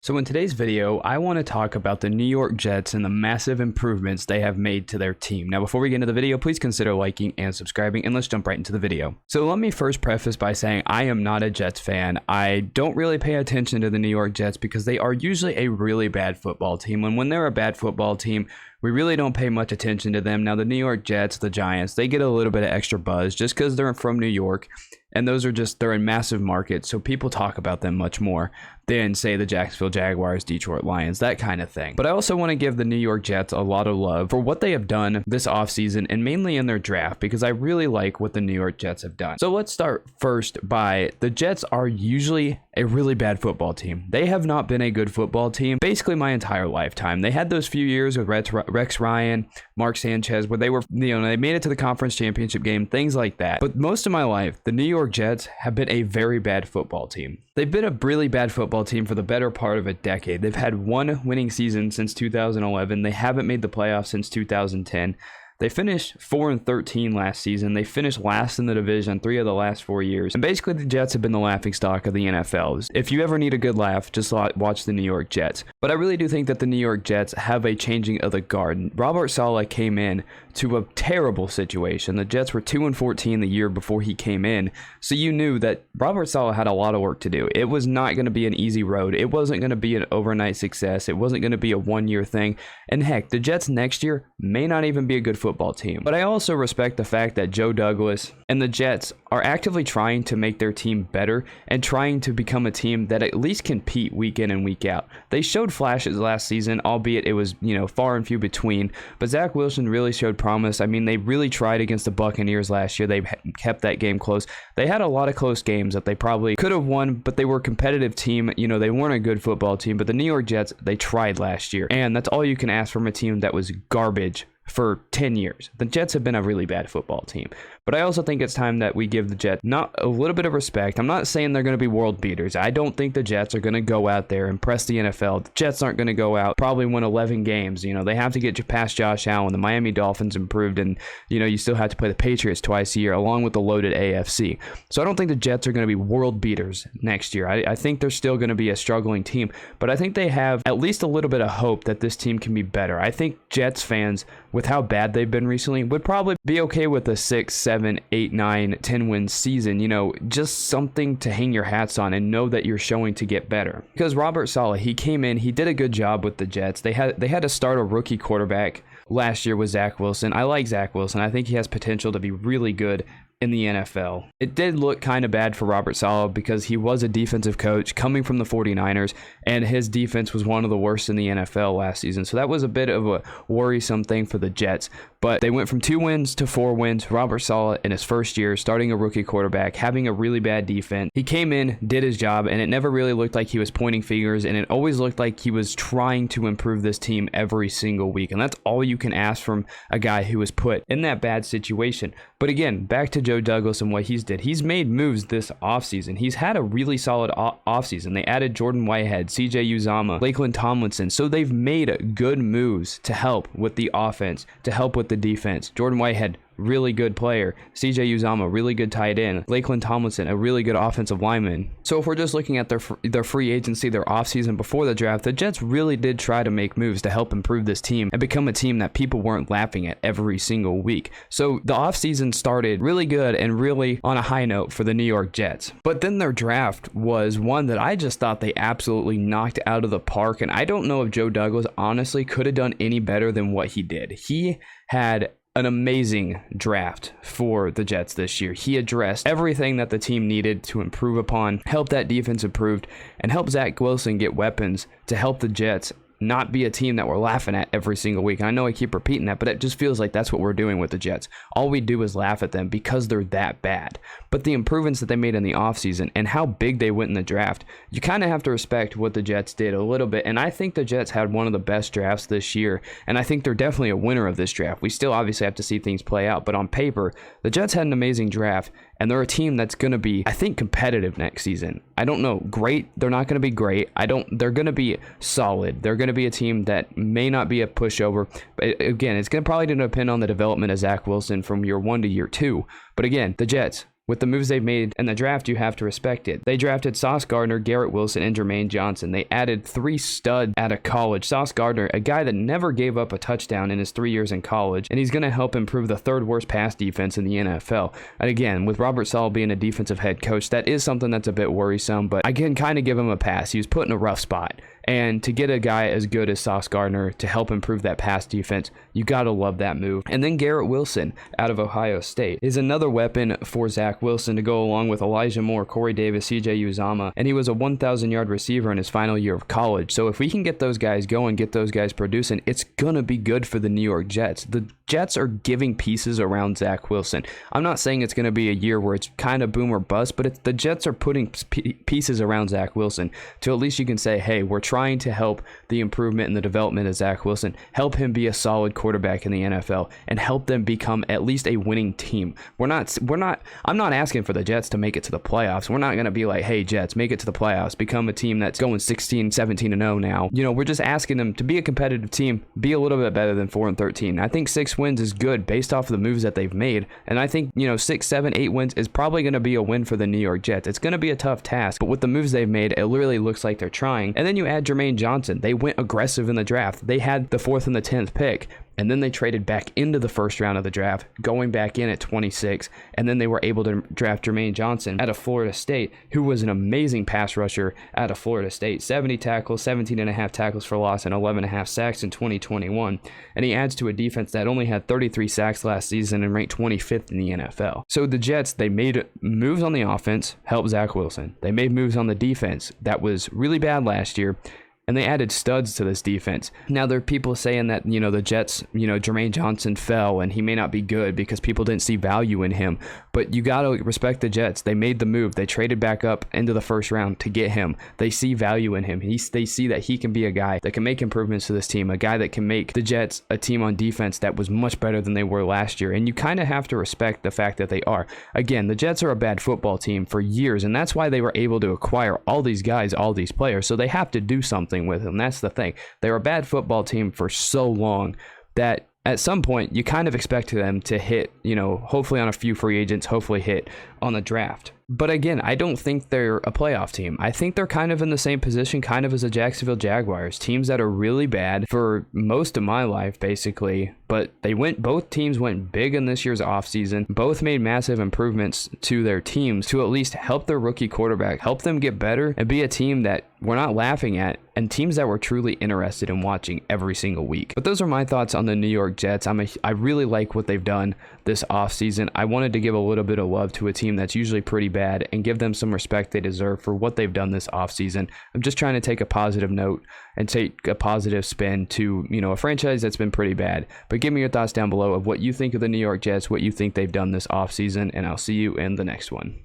So in today's video, I want to talk about the New York Jets and the massive improvements they have made to their team. Now, before we get into the video, please consider liking and subscribing, and let's jump right into the video. So let me first preface by saying I am not a Jets fan. I don't really pay attention to the New York Jets because they are usually a really bad football team. And when they're a bad football team, we really don't pay much attention to them. Now, the New York Jets, the Giants, they get a little bit of extra buzz just because they're from New York. And they're in massive markets, so people talk about them much more than, say, the Jacksonville Jaguars, Detroit Lions, that kind of thing. But I also want to give the New York Jets a lot of love for what they have done this offseason and mainly in their draft, because I really like what the New York Jets have done. So let's start first by the Jets are usually a really bad football team. They have not been a good football team basically my entire lifetime. They had those few years with Rex Ryan, Mark Sanchez, where they were, they made it to the conference championship game, things like that. But most of my life, the New York Jets have been a very bad football team. They've been a really bad football team for the better part of a decade. They've had one winning season since 2011. They haven't made the playoffs since 2010. They finished 4-13 last season. They finished last in the division 3 of the last 4 years. And basically, the Jets have been the laughingstock of the NFL. If you ever need a good laugh, just watch the New York Jets. But I really do think that the New York Jets have a changing of the guard. Robert Saleh came in to a terrible situation. The Jets were 2-14 the year before he came in. So you knew that Robert Saleh had a lot of work to do. It was not going to be an easy road. It wasn't going to be an overnight success. It wasn't going to be a one-year thing. And heck, the Jets next year may not even be a good football team. But I also respect the fact that Joe Douglas and the Jets are actively trying to make their team better and trying to become a team that at least compete week in and week out. They showed flashes last season, albeit it was, far and few between. But Zach Wilson really showed promise. I mean, they really tried against the Buccaneers last year. They kept that game close. They had a lot of close games that they probably could have won, but they were a competitive team. They weren't a good football team, but the New York Jets, they tried last year. And that's all you can ask from a team that was garbage for 10 years. The Jets have been a really bad football team. But I also think it's time that we give the Jets not a little bit of respect. I'm not saying they're going to be world beaters. I don't think the Jets are going to go out there and impress the NFL. The Jets aren't going to go out, probably win 11 games. They have to get past Josh Allen. The Miami Dolphins improved, and, you still have to play the Patriots twice a year, along with the loaded AFC. So I don't think the Jets are going to be world beaters next year. I think they're still going to be a struggling team, but I think they have at least a little bit of hope that this team can be better. I think Jets fans, with how bad they've been recently, would probably be okay with a 6, 7, 8, 9, 10 win season, just something to hang your hats on and know that you're showing to get better. Because Robert Saleh, he came in, he did a good job with the Jets. They had to start a rookie quarterback last year with Zach Wilson. I like Zach Wilson. I think he has potential to be really good in the NFL. It did look kind of bad for Robert Saleh because he was a defensive coach coming from the 49ers, and his defense was one of the worst in the NFL last season. So that was a bit of a worrisome thing for the Jets. But they went from 2 wins to 4 wins. Robert Saleh, in his first year, starting a rookie quarterback, having a really bad defense. He came in, did his job, and it never really looked like he was pointing fingers, and it always looked like he was trying to improve this team every single week. And that's all you can ask from a guy who was put in that bad situation. But again, back to Joe Douglas and what he's did. He's made moves this offseason. He's had a really solid offseason. They added Jordan Whitehead, CJ Uzomah, Lakeland Tomlinson. So they've made good moves to help with the offense, to help with the defense. Jordan Whitehead, really good player. CJ Uzomah, really good tight end. Lakeland Tomlinson, a really good offensive lineman. So if we're just looking at their free agency, their offseason before the draft, the Jets really did try to make moves to help improve this team and become a team that people weren't laughing at every single week. So the offseason started really good and really on a high note for the New York Jets. But then their draft was one that I just thought they absolutely knocked out of the park. And I don't know if Joe Douglas honestly could have done any better than what he did. He had an amazing draft for the Jets this year. He addressed everything that the team needed to improve upon, help that defense improve, and help Zach Wilson get weapons to help the Jets not be a team that we're laughing at every single week. And I know I keep repeating that, but it just feels like that's what we're doing with the Jets. All we do is laugh at them because they're that bad. But the improvements that they made in the offseason and how big they went in the draft, you kind of have to respect what the Jets did a little bit. And I think the Jets had one of the best drafts this year. And I think they're definitely a winner of this draft. We still obviously have to see things play out. But on paper, the Jets had an amazing draft. And they're a team that's going to be, I think, competitive next season. I don't know, great. They're not going to be great. They're going to be solid. They're going to be a team that may not be a pushover. But again, it's going to probably depend on the development of Zach Wilson from year 1 to year 2. But again, the Jets, with the moves they've made in the draft, you have to respect it. They drafted Sauce Gardner, Garrett Wilson, and Jermaine Johnson. They added 3 studs out of college. Sauce Gardner, a guy that never gave up a touchdown in his 3 years in college, and he's going to help improve the 3rd worst pass defense in the NFL. And again, with Robert Saleh being a defensive head coach, that is something that's a bit worrisome, but I can kind of give him a pass. He was put in a rough spot. And to get a guy as good as Sauce Gardner to help improve that pass defense, you got to love that move. And then Garrett Wilson out of Ohio State is another weapon for Zach Wilson to go along with Elijah Moore, Corey Davis, CJ Uzomah, and he was a 1,000-yard receiver in his final year of college. So if we can get those guys going, get those guys producing, it's going to be good for the New York Jets. The Jets are giving pieces around Zach Wilson. I'm not saying it's going to be a year where it's kind of boom or bust, but the Jets are putting pieces around Zach Wilson to at least you can say, hey, we're trying to help the improvement and the development of Zach Wilson, help him be a solid quarterback in the NFL, and help them become at least a winning team. I'm not asking for the Jets to make it to the playoffs. We're not going to be like, hey, Jets, make it to the playoffs, become a team that's going 16, 17-0 now. We're just asking them to be a competitive team, be a little bit better than 4-13. I think 6 wins is good based off of the moves that they've made, and I think 6, 7, 8 wins is probably going to be a win for the New York Jets. It's going to be a tough task, but with the moves they've made, it literally looks like they're trying. And then you add Jermaine Johnson. They went aggressive in the draft. They had the 4th and the 10th pick, and then they traded back into the 1st round of the draft, going back in at 26, and then they were able to draft Jermaine Johnson out of Florida State, who was an amazing pass rusher out of Florida State. 70 tackles, 17.5 tackles for loss, and 11.5 sacks in 2021. And he adds to a defense that only had 33 sacks last season and ranked 25th in the NFL. So the Jets, they made moves on the offense, helped Zach Wilson. They made moves on the defense that was really bad last year, and they added studs to this defense. Now, there are people saying that, the Jets, Jermaine Johnson fell and he may not be good because people didn't see value in him. But you got to respect the Jets. They made the move. They traded back up into the 1st round to get him. They see value in him. They see that he can be a guy that can make improvements to this team, a guy that can make the Jets a team on defense that was much better than they were last year. And you kind of have to respect the fact that they are. Again, the Jets are a bad football team for years, and that's why they were able to acquire all these guys, all these players. So they have to do something with them. That's the thing. They were a bad football team for so long that at some point you kind of expect them to hit, hopefully on a few free agents, hopefully hit on the draft. But again, I don't think they're a playoff team. I think they're kind of in the same position kind of as the Jacksonville Jaguars, teams that are really bad for most of my life, basically. But both teams went big in this year's offseason. Both made massive improvements to their teams to at least help their rookie quarterback, help them get better, and be a team that we're not laughing at, and teams that we're truly interested in watching every single week. But those are my thoughts on the New York Jets. I really like what they've done this offseason. I wanted to give a little bit of love to a team that's usually pretty bad and give them some respect they deserve for what they've done this offseason. I'm just trying to take a positive note and take a positive spin to, a franchise that's been pretty bad. But give me your thoughts down below of what you think of the New York Jets, what you think they've done this offseason, and I'll see you in the next one.